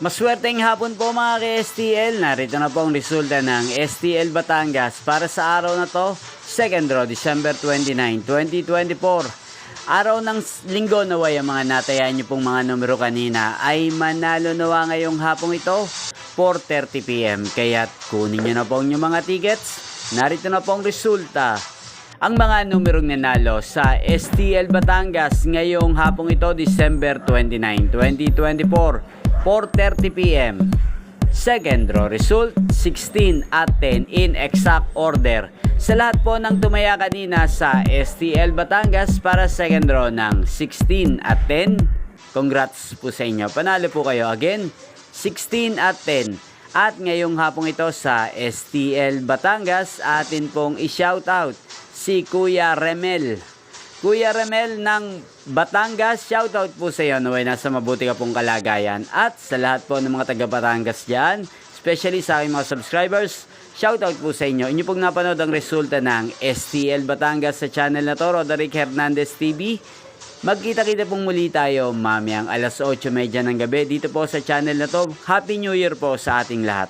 Maswerteng hapon po mga ka-STL. Narito na po ang resulta ng STL Batangas para sa araw na to, 2nd draw, December 29, 2024. Araw ng linggo, naway ang mga natayan nyo pong mga numero kanina ay manalo nawa ngayong hapong ito, 4:30 PM. Kaya kunin nyo na po ang inyong mga tickets. Narito na po ang resulta. Ang mga numerong nanalo sa STL Batangas ngayong hapong ito, December 29, 2024. 4:30 PM. Second draw result, 16 at 10 in exact order. Sa lahat po ng tumaya kanina sa STL Batangas para second draw ng 16 at 10, congrats po sa inyo. Panalo po kayo again, 16 at 10. At ngayong hapong ito sa STL Batangas, atin pong i-shoutout si Kuya Remel. Kuya Remel ng Batangas, shoutout po sa iyo. Naway nasa mabuti ka pong kalagayan. At sa lahat po ng mga taga Batangas dyan, especially sa aking mga subscribers, shoutout po sa inyo. Inyo pong napanood ang resulta ng STL Batangas sa channel na to, Roderick Hernandez TV. Magkita-kita pong muli tayo mamayang alas 8:30 ng gabi dito po sa channel na to. Happy New Year po sa ating lahat.